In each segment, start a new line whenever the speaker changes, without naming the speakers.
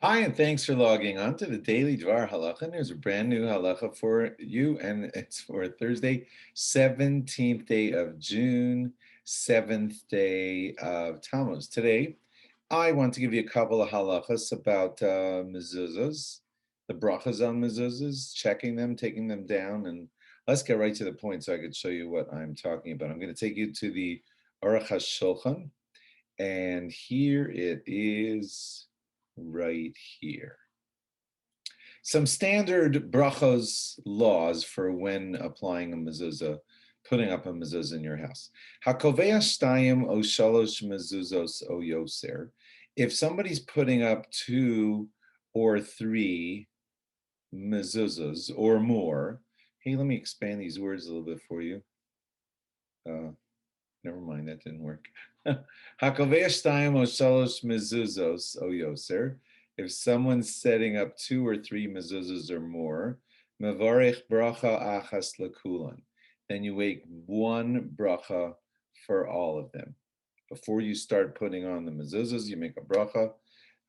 Hi, and thanks for logging on to the Daily DVAR Halacha. And there's a brand new halacha for you, and it's for Thursday, 17th day of June, 7th day of Tamuz. Today, I want to give you a couple of halachas about mezuzahs, the brachas on mezuzahs, checking them, taking them down, and let's get right to the point so I could show you what I'm talking about. I'm going to take you to the Aruch HaShulchan, and here it is right here. Some standard brachos laws for when applying a mezuzah, putting up a mezuzah in your house. Hakovea shtayim o shalosh mezuzos o yoser. If somebody's putting up 2 or 3 mezuzahs or more, hey, let me expand these words a little bit for you. Never mind, that didn't work. Hakovea shtayim o shalosh mezuzos o yoser. If someone's setting up 2 or 3 mezuzahs or more, mevarech bracha achas lekulan. Then you make one bracha for all of them. Before you start putting on the mezuzahs, you make a bracha,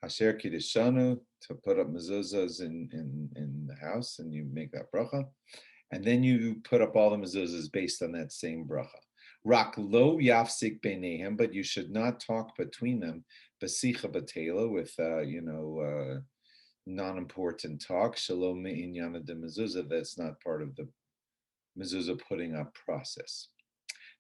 asher kiddushanu, to put up mezuzahs in the house, and you make that bracha. And then you put up all the mezuzahs based on that same bracha. Rak lo yafsik beinehem, but you should not talk between them. Basicha batela, with non-important talk. Shalom me'inyana de mezuzah. That's not part of the mezuzah putting up process.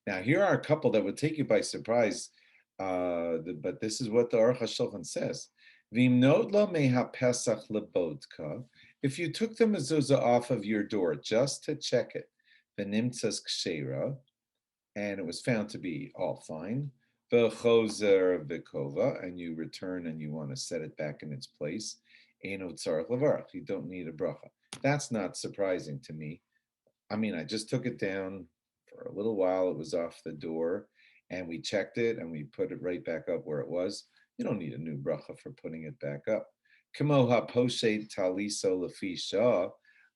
Now, here are a couple that would take you by surprise, but this is what the Aruch HaShulchan says. V'imnod lo meha pesach lebodka. If you took the mezuzah off of your door just to check it, v'nimtzas kshera, and it was found to be all fine, v'chozer v'kova, and you return and you want to set it back in its place, eino tzarich levarach, you don't need a bracha. That's not surprising to me. I mean, I just took it down for a little while, it was off the door, and we checked it and we put it right back up where it was. You don't need a new bracha for putting it back up. Kamo ha-poshet taliso lefi shah,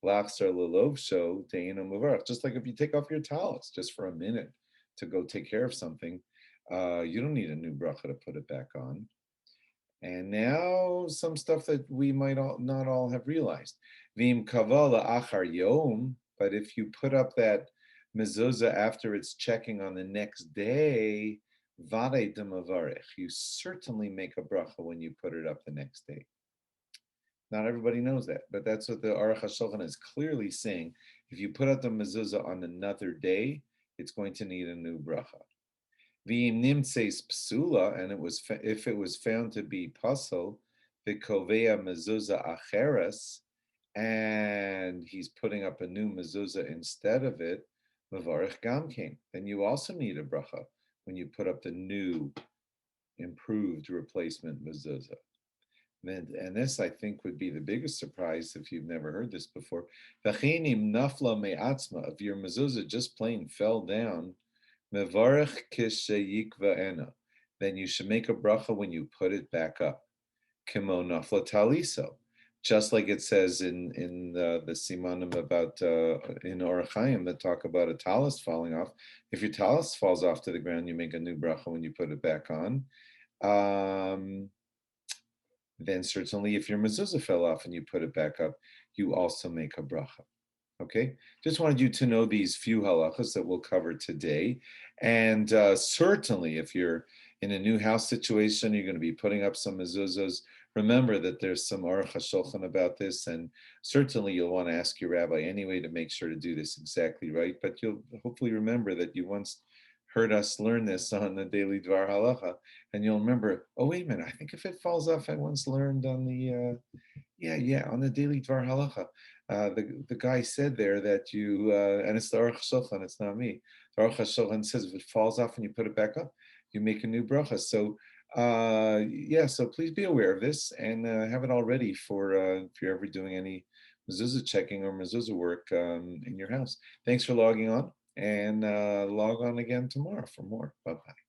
lachsar lelovsho de'ino muvarach. Just like if you take off your talis just for a minute to go take care of something, you don't need a new bracha to put it back on. And now some stuff that we might not all have realized. Vim kavala achar yom, but if you put up that mezuzah after it's checking on the next day, vade demavarech, you certainly make a bracha when you put it up the next day. Not everybody knows that, but that's what the Aruch HaShulchan is clearly saying. If you put up the mezuzah on another day, it's going to need a new bracha. V'im nimtzeis psula, and if it was found to be pasul, v'kovea mezuzah acheres, and he's putting up a new mezuzah instead of it, mevarich gamkein, then you also need a bracha when you put up the new, improved replacement mezuzah. And this, I think, would be the biggest surprise if you've never heard this before. V'chinim nafla me'atzma, if your mezuzah just plain fell down, mevarich kishayikva'ena, then you should make a bracha when you put it back up. Kimo nafla taliso, just like it says in the simanim about in Orach Chaim that talk about a talis falling off. If your talis falls off to the ground, you make a new bracha when you put it back on. Then certainly if your mezuzah fell off and you put it back up, you also make a bracha. Okay, just wanted you to know these few halachas that we'll cover today. And certainly if you're in a new house situation, you're going to be putting up some mezuzahs, remember that there's some Aruch HaShulchan about this, and certainly you'll want to ask your rabbi anyway to make sure to do this exactly right. But you'll hopefully remember that you once heard us learn this on the Daily DVAR Halacha, and you'll remember, oh, wait a minute, I think if it falls off, I once learned on the, on the Daily DVAR Halacha. The guy said there that you, and it's the Aruch HaShulchan, it's not me. The Aruch HaShulchan says if it falls off and you put it back up, you make a new bracha. So, so please be aware of this and have it all ready for if you're ever doing any mezuzah checking or mezuzah work in your house. Thanks for logging on, and log on again tomorrow for more. Bye-bye.